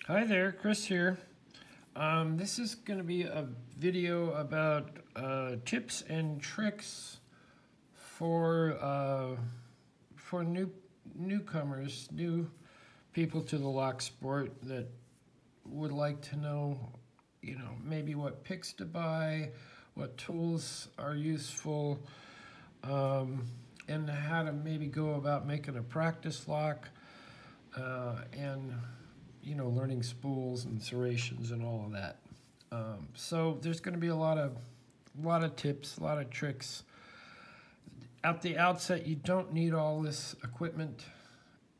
Hi there, Chris here. This is going to be a video about tips and tricks for newcomers, new people to the lock sport that would like to know, maybe what picks to buy, what tools are useful, and how to maybe go about making a practice lock, and learning spools and serrations and all of that. So there's going to be a lot of tips, a lot of tricks. At the outset, you don't need all this equipment,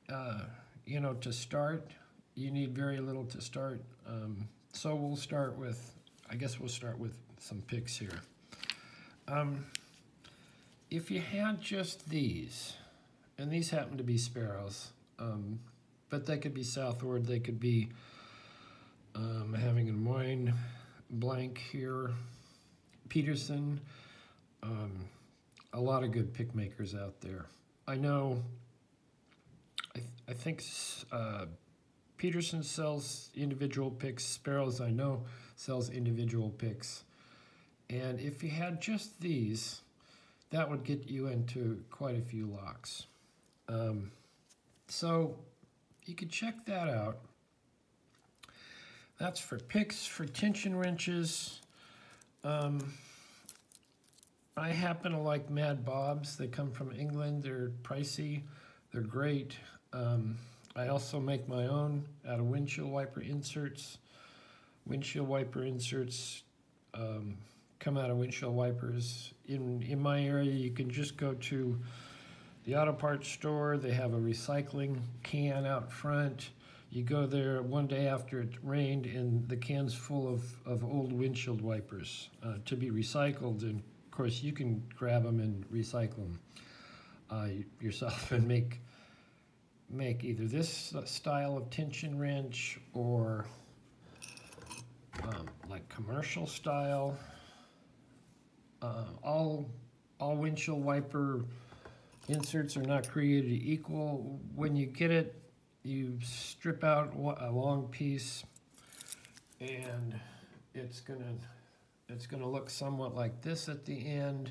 to start. You need very little to start. So we'll start with some picks here. If you had just these, and these happen to be sparrows, but they could be southward, they could be having in mind blank here, Peterson, a lot of good pick makers out there. I know, I think Peterson sells individual picks, Sparrows I know sells individual picks, and if you had just these, that would get you into quite a few locks. So you could check that out. That's for picks, for tension wrenches. I happen to like Mad Bob's. They come from England. They're pricey. They're great. I also make my own out of windshield wiper inserts. Windshield wiper inserts come out of windshield wipers. In my area, you can just go to the auto parts store. They have a recycling can out front. You go there one day after it rained and the can's full of old windshield wipers to be recycled. And of course you can grab them and recycle them yourself and make either this style of tension wrench or like commercial style. All windshield wiper inserts are not created equal. When you get it, you strip out a long piece, and it's gonna look somewhat like this at the end.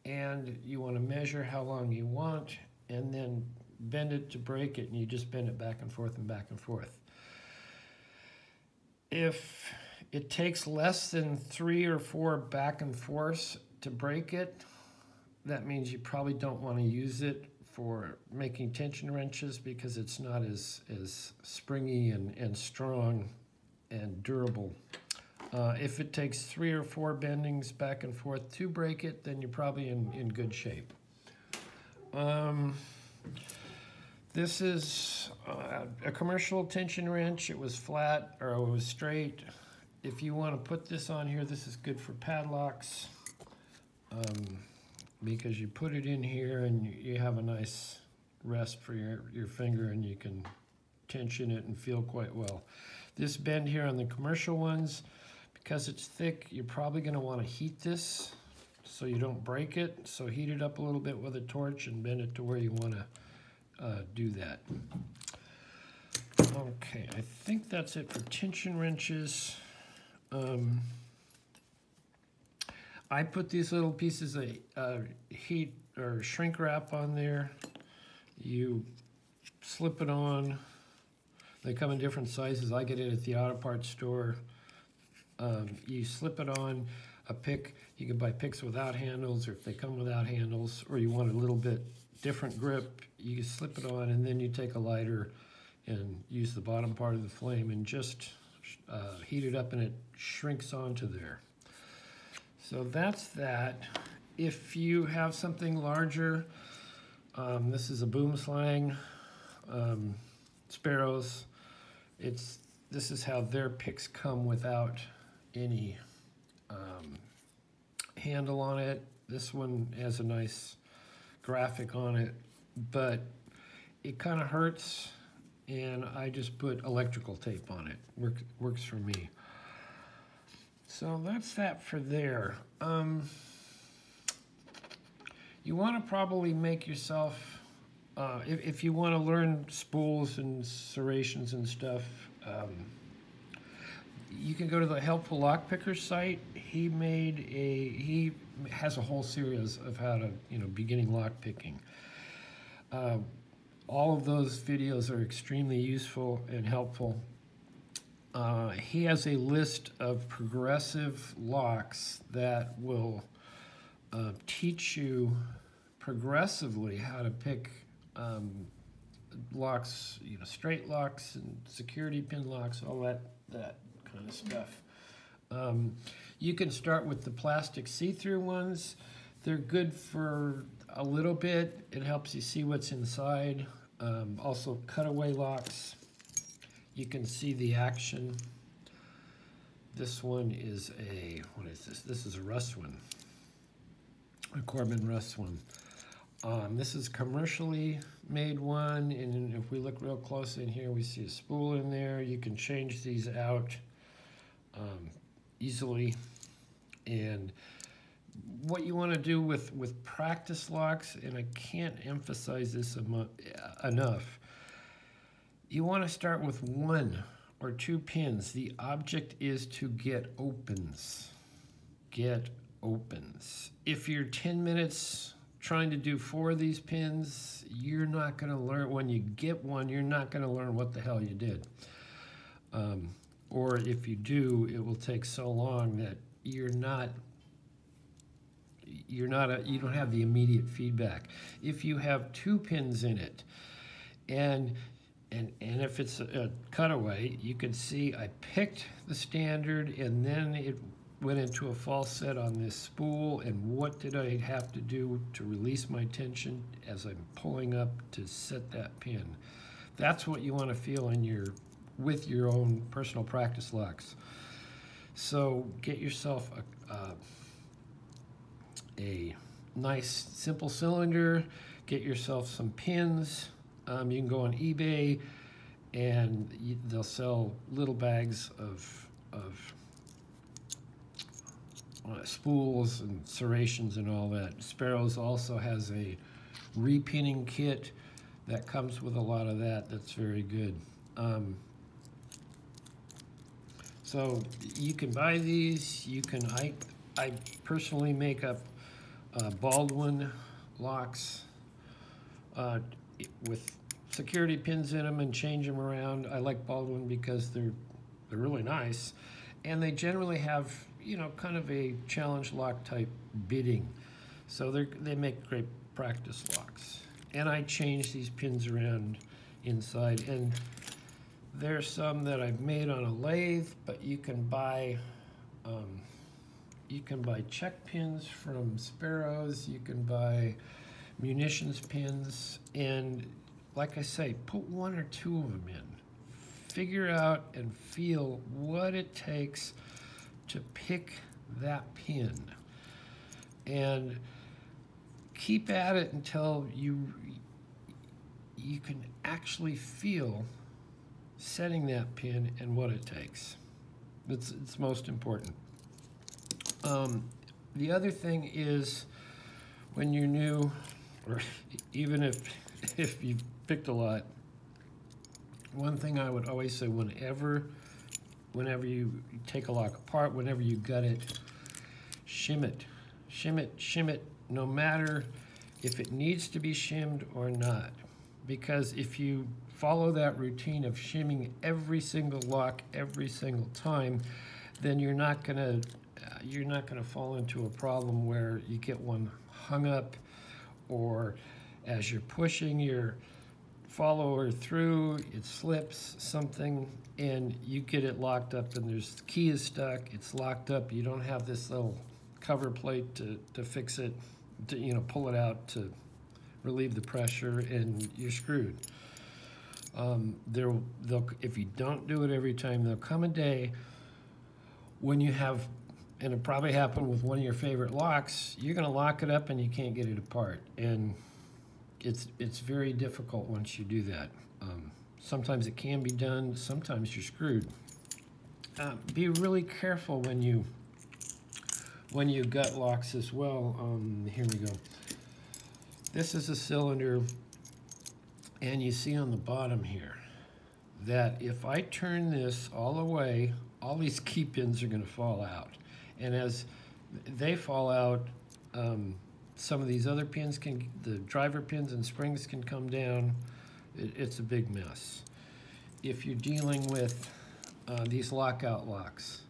And you want to measure how long you want, and then bend it to break it, and you just bend it back and forth and back and forth. If it takes less than 3 or 4 back and forths to break it, that means you probably don't want to use it for making tension wrenches because it's not as springy and strong and durable. If it takes 3 or 4 bendings back and forth to break it, then you're probably in good shape. This is a commercial tension wrench. It was flat or it was straight. If you want to put this on here, this is good for padlocks. Because you put it in here and you have a nice rest for your finger, and you can tension it and feel quite well. This bend here on the commercial ones, because it's thick, you're probably going to want to heat this so you don't break it. So heat it up a little bit with a torch and bend it to where you want to do that. Okay, I think that's it for tension wrenches. I put these little pieces of heat or shrink wrap on there. You slip it on. They come in different sizes. I get it at the auto parts store. You slip it on a pick. You can buy picks without handles, or if they come without handles, or you want a little bit different grip, you slip it on, and then you take a lighter and use the bottom part of the flame and just heat it up, and it shrinks onto there. So that's that. If you have something larger, this is a boom slang, Sparrows. This is how their picks come without any handle on it. This one has a nice graphic on it, but it kind of hurts, and I just put electrical tape on it. Works for me. So that's that for there. You want to probably make yourself, if you want to learn spools and serrations and stuff, You can go to the Helpful Lockpicker site. He has a whole series of how to, beginning lockpicking. All of those videos are extremely useful and helpful. He has a list of progressive locks that will teach you progressively how to pick locks, straight locks and security pin locks, all that kind of stuff. You can start with the plastic see-through ones. They're good for a little bit. It helps you see what's inside. Also cutaway locks. You can see the action. This one is what is this? This is a rust one, a Corbin rust one. This is commercially made one, and if we look real close in here, we see a spool in there. You can change these out easily. And what you want to do with practice locks, and I can't emphasize this enough, you want to start with 1 or 2 pins. The object is to get opens. Get opens. If you're 10 minutes trying to do 4 of these pins, you're not going to learn. When you get one, you're not going to learn what the hell you did. Or if you do, it will take so long that you don't have the immediate feedback. If you have 2 pins in it, and if it's a cutaway, you can see I picked the standard, and then it went into a false set on this spool, and what did I have to do to release my tension as I'm pulling up to set that pin. That's what you want to feel with your own personal practice locks. So get yourself a nice simple cylinder, get yourself some pins. You can go on eBay, and they'll sell little bags of spools and serrations and all that. Sparrows also has a repinning kit that comes with a lot of that. That's very good. So you can buy these. You can. I personally make up Baldwin locks with security pins in them and change them around. I like Baldwin because they're really nice, and they generally have kind of a challenge lock type bidding, so they make great practice locks. And I change these pins around inside, and there's some that I've made on a lathe, but you can buy check pins from Sparrows. You can buy munitions pins, and like I say, put 1 or 2 of them in. Figure out and feel what it takes to pick that pin, and keep at it until you can actually feel setting that pin and what it takes. It's most important. The other thing is, when you're new, or even if you've picked a lot, one thing I would always say, whenever you take a lock apart, whenever you gut it, shim it, no matter if it needs to be shimmed or not. Because if you follow that routine of shimming every single lock every single time, then you're not gonna fall into a problem where you get one hung up, or as you're pushing your follower through, it slips something and you get it locked up, and the key is stuck, it's locked up, you don't have this little cover plate to fix it, to pull it out to relieve the pressure, and you're screwed. If you don't do it every time, there'll come a day when you have, and it probably happened with one of your favorite locks, you're going to lock it up and you can't get it apart, and it's very difficult once you do that. Sometimes it can be done, sometimes you're screwed. Be really careful when you gut locks as well. Here we go. This is a cylinder, and you see on the bottom here, that if I turn this all the way, all these key pins are going to fall out. And as they fall out, some of these other pins the driver pins and springs can come down. It's a big mess. If you're dealing with these lockout locks,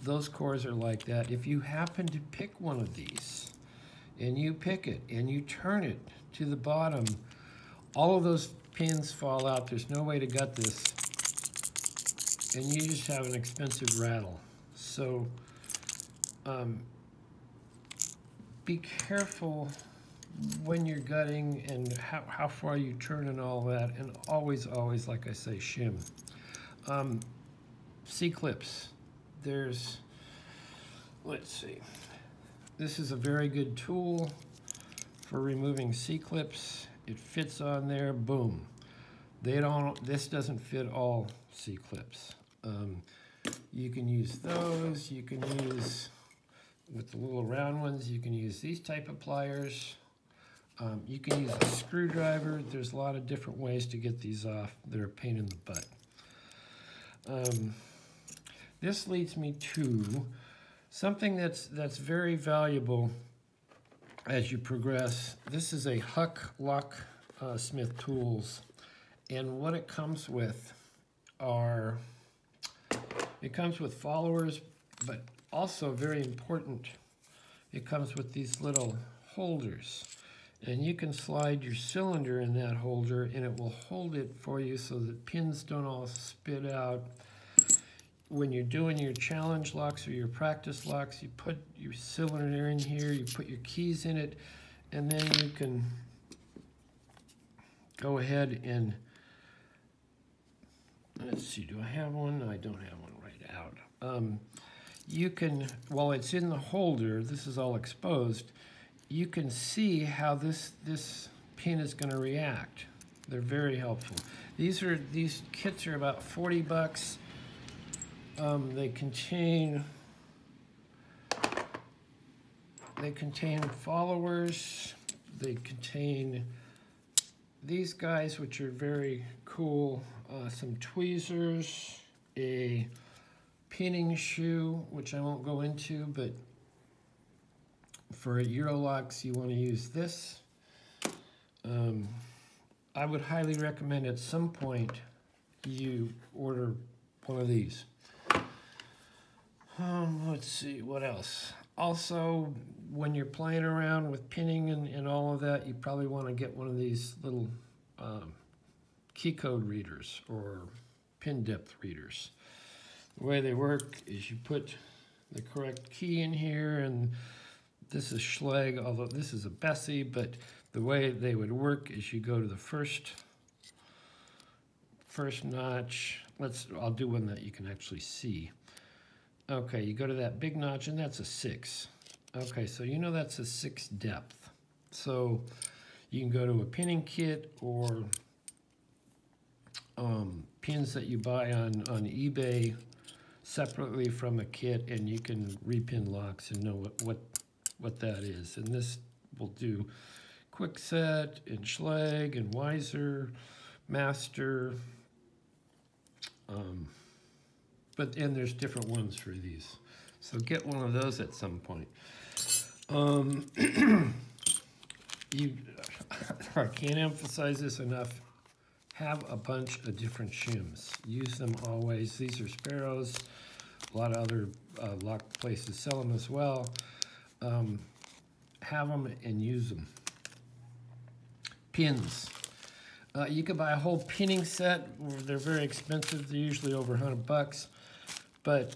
those cores are like that. If you happen to pick one of these, and you pick it, and you turn it to the bottom, all of those pins fall out. There's no way to gut this, and you just have an expensive rattle. So be careful when you're gutting and how far you turn and all that, and always, like I say, shim. C-clips. There's, let's see. This is a very good tool for removing C-clips. It fits on there, boom. This doesn't fit all C-clips. You can use those, you can use, with the little round ones, you can use these type of pliers. You can use a screwdriver. There's a lot of different ways to get these off. They're a pain in the butt. This leads me to something that's very valuable as you progress. This is a Huck locksmith tools, and what it comes with are, it comes with followers, but also very important, it comes with these little holders, and you can slide your cylinder in that holder and it will hold it for you so that pins don't all spit out. When you're doing your challenge locks or your practice locks, you put your cylinder in here, you put your keys in it, and then you can go ahead and, let's see, do I have one? No, I don't have one right out. You can, while it's in the holder, this is all exposed, you can see how this pin is going to react. They're very helpful. These kits are about 40 bucks. They contain followers. They contain these guys, which are very cool. Some tweezers, a pinning shoe, which I won't go into, but for Euro locks, you want to use this. I would highly recommend at some point you order one of these. Let's see, what else? Also, when you're playing around with pinning and all of that, you probably want to get one of these little key code readers or pin depth readers. The way they work is you put the correct key in here, and this is Schlegg, although this is a Bessie, but the way they would work is you go to the first notch. I'll do one that you can actually see. Okay, you go to that big notch, and that's a 6. Okay, so you know that's a 6 depth. So you can go to a pinning kit or pins that you buy on eBay separately from a kit, and you can repin locks and know what that is. And this will do Quickset and Schlegg and Weiser, Master, and there's different ones for these. So get one of those at some point. I can't emphasize this enough. Have a bunch of different shims. Use them always. These are Sparrows. A lot of other lock places sell them as well. Have them and use them. Pins. You can buy a whole pinning set. They're very expensive. They're usually over 100 bucks. But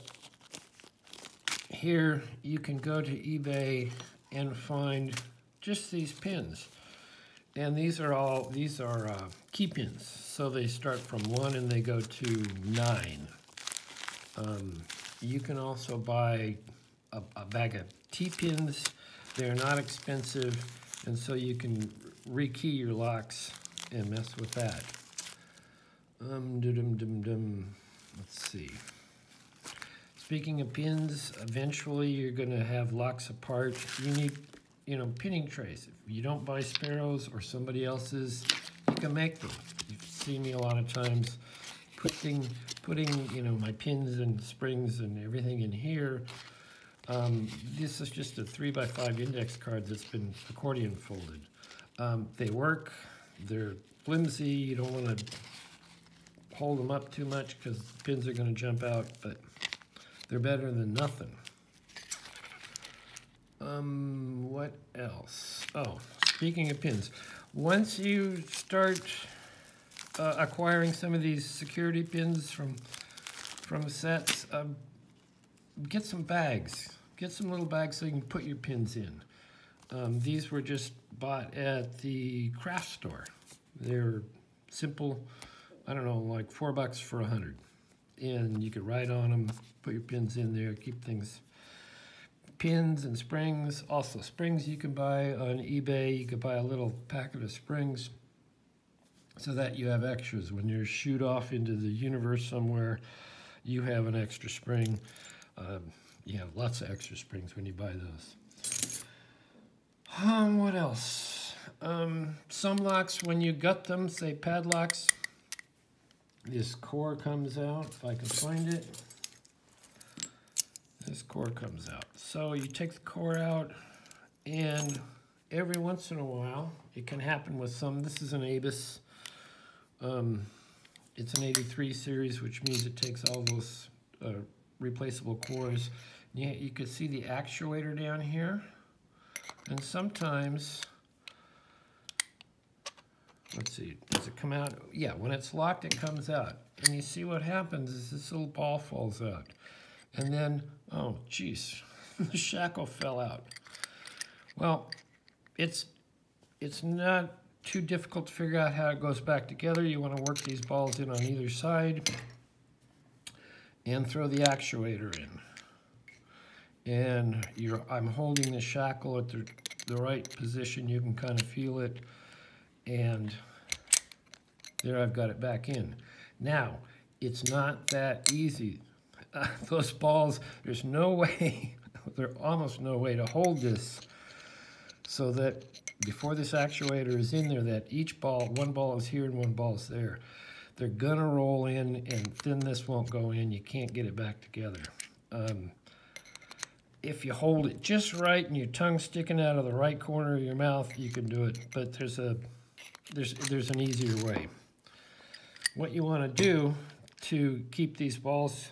here you can go to eBay and find just these pins. And these are key pins. So they start from 1 and they go to 9. You can also buy a bag of T-pins. They're not expensive, and so you can rekey your locks and mess with that. Let's see. Speaking of pins, eventually you're going to have locks apart. You need, pinning trays. If you don't buy Sparrows or somebody else's, you can make them. You've seen me a lot of times putting you know, my pins and springs and everything in here. This is just a 3x5 index card that's been accordion folded. They work, they're flimsy, you don't want to hold them up too much because the pins are going to jump out, but they're better than nothing. What else? Oh, speaking of pins, once you start acquiring some of these security pins from sets, get some bags. Get some little bags so you can put your pins in. These were just bought at the craft store. They're simple, I don't know, like $4 for 100. And you could write on them, put your pins in there, keep things. Pins and springs, also springs you can buy on eBay. You could buy a little packet of springs so that you have extras. When you shoot off into the universe somewhere, you have an extra spring. You have lots of extra springs when you buy those. What else? Some locks, when you gut them, say padlocks, this core comes out, if I can find it. This core comes out. So you take the core out, and every once in a while, it can happen with some. This is an Abus. It's an 83 series, which means it takes all those replaceable cores. You can see the actuator down here, and sometimes, let's see, does it come out? Yeah, when it's locked, it comes out. And you see what happens is this little ball falls out. And then, oh, geez, the shackle fell out. Well, it's not too difficult to figure out how it goes back together. You want to work these balls in on either side and throw the actuator in. And I'm holding the shackle at the right position. You can kind of feel it. And there I've got it back in. Now, it's not that easy. Those balls, there's no way, there's almost no way to hold this so that before this actuator is in there, that each ball, one ball is here and one ball is there. They're gonna roll in, and then this won't go in. You can't get it back together. If you hold it just right and your tongue sticking out of the right corner of your mouth, you can do it. But there's an easier way. What you want to do to keep these balls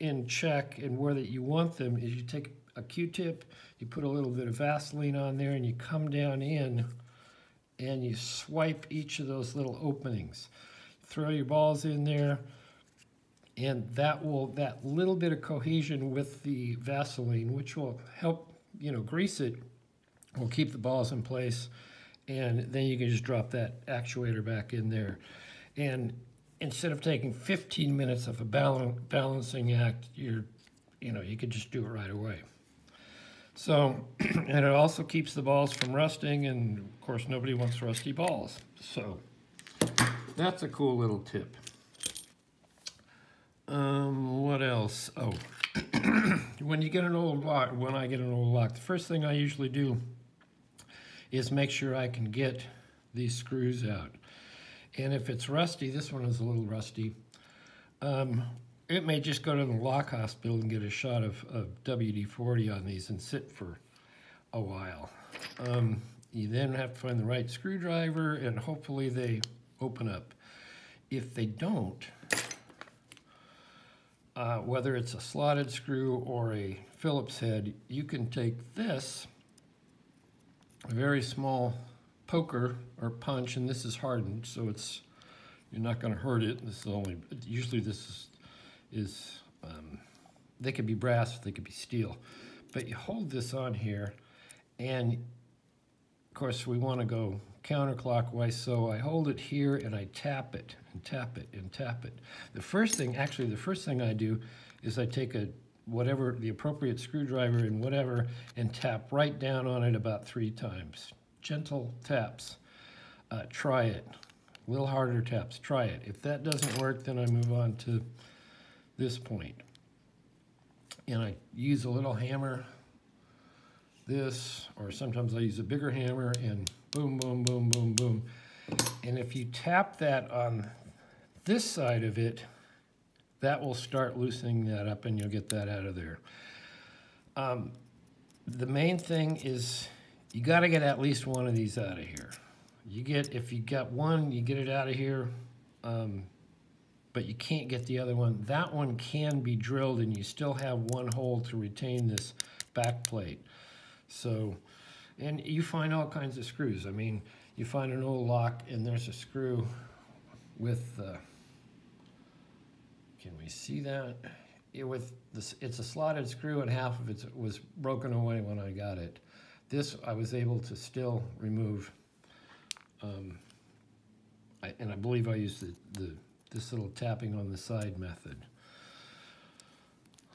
in check and where that you want them is you take a Q-tip, you put a little bit of Vaseline on there, and you come down in and you swipe each of those little openings. Throw your balls in there, and that little bit of cohesion with the Vaseline, which will help, you know, grease it, will keep the balls in place, and then you can just drop that actuator back in there. And instead of taking 15 minutes of a balancing act, you could just do it right away. So, and it also keeps the balls from rusting, and of course nobody wants rusty balls. So that's a cool little tip. What else? Oh, when you get an old lock, when I get an old lock, the first thing I usually do is make sure I can get these screws out. And if it's rusty, this one is a little rusty, it may just go to the lock hospital and get a shot of WD-40 on these and sit for a while. You then have to find the right screwdriver, and hopefully they open up. If they don't, whether it's a slotted screw or a Phillips head, you can take this, a very small poker or punch, and this is hardened, so you're not going to hurt it. This is only, usually this is they could be brass, they could be steel, but you hold this on here, and of course we want to go counterclockwise, so I hold it here and I tap it and tap it and tap it. The first thing I do is I take the appropriate screwdriver and whatever, and tap right down on it about 3 times. Gentle taps. Try it. A little harder taps. Try it. If that doesn't work, then I move on to this point. And I use a little hammer, this, or sometimes I use a bigger hammer, and boom, boom, boom, boom, boom. And if you tap that on this side of it, that will start loosening that up and you'll get that out of there. The main thing is you got to get at least one of these out of here. If you got one, you get it out of here, but you can't get the other one. That one can be drilled and you still have one hole to retain this back plate. So, and you find all kinds of screws. I mean, you find an old lock and there's a screw with, can we see that? It's a slotted screw and half of it was broken away when I got it. This I was able to still remove, and I believe I used this little tapping on the side method.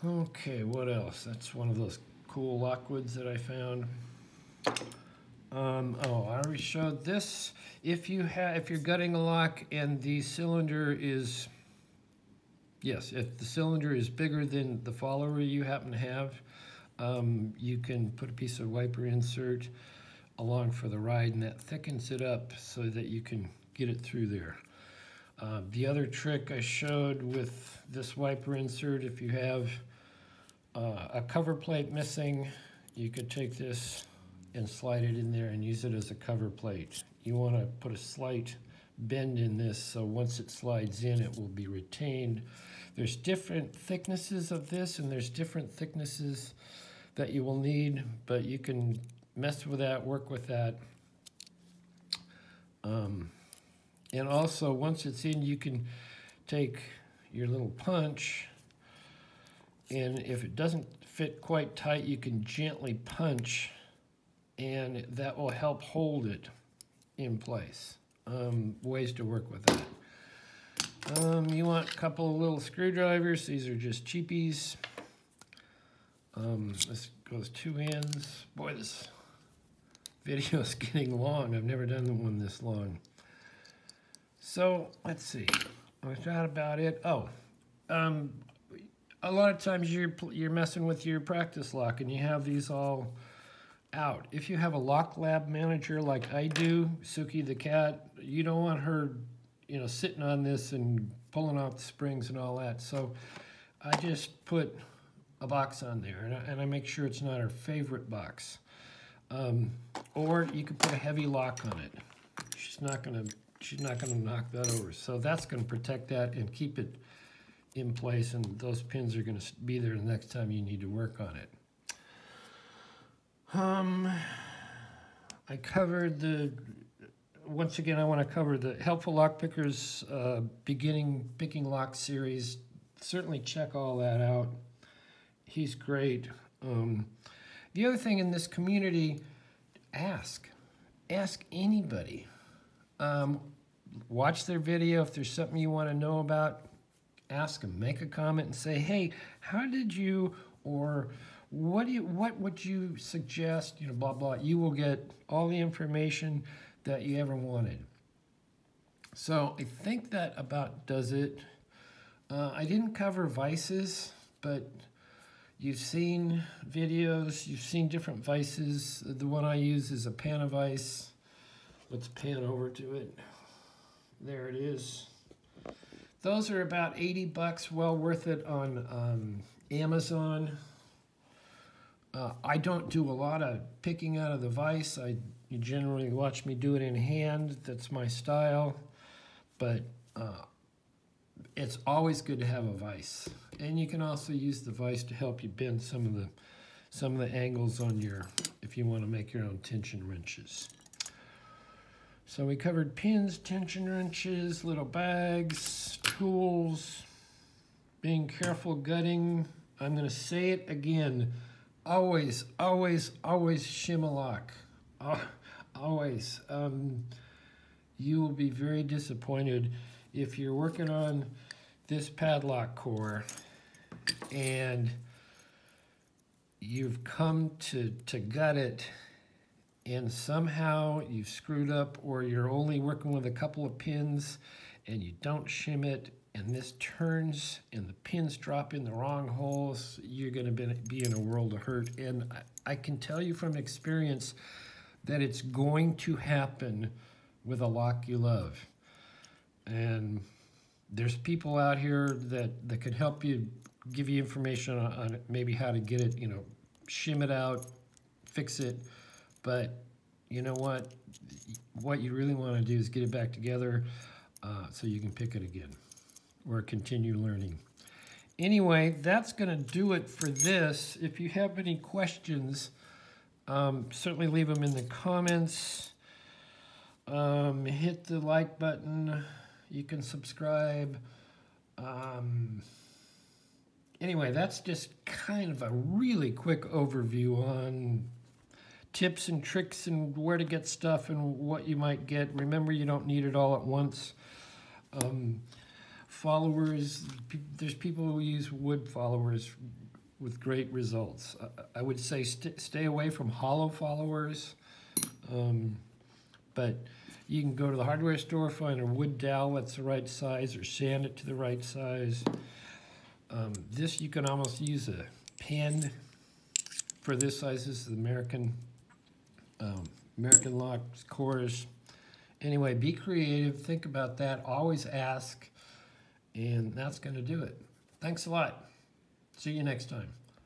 Okay, what else? That's one of those cool lockwoods that I found. Oh, I already showed this. If you're gutting a lock and the cylinder is, yes, if the cylinder is bigger than the follower you happen to have, you can put a piece of wiper insert along for the ride, and that thickens it up so that you can get it through there. The other trick I showed with this wiper insert, if you have a cover plate missing, you could take this and slide it in there and use it as a cover plate. You want to put a slight bend in this so once it slides in it will be retained. There's different thicknesses of this and there's different thicknesses that you will need, but you can mess with that, work with that. And also once it's in, you can take your little punch, and if it doesn't fit quite tight, you can gently punch and that will help hold it in place. Ways to work with that. You want a couple of little screwdrivers. These are just cheapies. This goes 2 ends. Boy, this video is getting long. I've never done one this long. So let's see. Was that about it? Oh, a lot of times you're messing with your practice lock and you have these all out. If you have a lock lab manager like I do, Suki the cat, you don't want her, sitting on this and pulling off the springs and all that. So I just put a box on there, and I make sure it's not her favorite box. Or you could put a heavy lock on it. She's not gonna knock that over. So that's gonna protect that and keep it in place, and those pins are gonna be there the next time you need to work on it. I covered once again, I want to cover the Helpful Lock Pickers beginning picking lock series. Certainly check all that out. He's great. The other thing in this community, ask anybody. Watch their video. If there's something you want to know about, ask them. Make a comment and say, hey, how did you, or what would you suggest, blah, blah. You will get all the information that you ever wanted. So I think that about does it. I didn't cover vices, but you've seen videos, you've seen different vices. The one I use is a pan vise. Let's pan over to it. There it is. Those are about 80 bucks, well worth it on Amazon. I don't do a lot of picking out of the vise. You generally watch me do it in hand. That's my style. But it's always good to have a vise. And you can also use the vise to help you bend some of the angles on if you want to make your own tension wrenches. So we covered pins, tension wrenches, little bags, tools, being careful gutting. I'm going to say it again. Always, always, always shim a lock. Always. You will be very disappointed if you're working on this padlock core and you've come to gut it and somehow you've screwed up, or you're only working with a couple of pins and you don't shim it and this turns and the pins drop in the wrong holes, you're going to be in a world of hurt. And I can tell you from experience that it's going to happen with a lock you love. And there's people out here that could help you, give you information on maybe how to get it, you know, shim it out, fix it. But you know what you really want to do is get it back together so you can pick it again or continue learning. Anyway, that's going to do it for this. If you have any questions, certainly leave them in the comments. Hit the like button. You can subscribe. Anyway, that's just kind of a really quick overview on tips and tricks and where to get stuff and what you might get. Remember, you don't need it all at once. Followers, there's people who use wood followers with great results. I would say stay away from hollow followers, but you can go to the hardware store, find a wood dowel that's the right size, or sand it to the right size. This, you can almost use a pen for this size. This is the American lock cores. Anyway, be creative, think about that, always ask, and that's going to do it. Thanks a lot. See you next time.